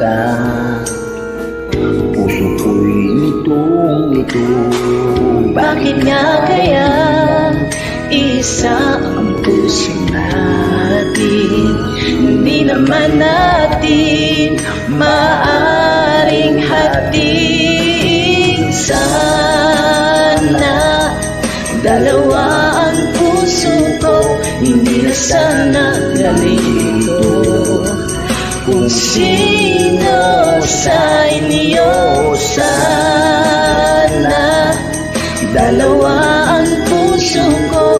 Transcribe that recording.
ka. Puso ko'y ito. Bakit nga kaya isa ang puso natin? Hindi naman natin maaring hatiin. Sana dalawa ang puso ko, hindi na sana galito. Kung sino sa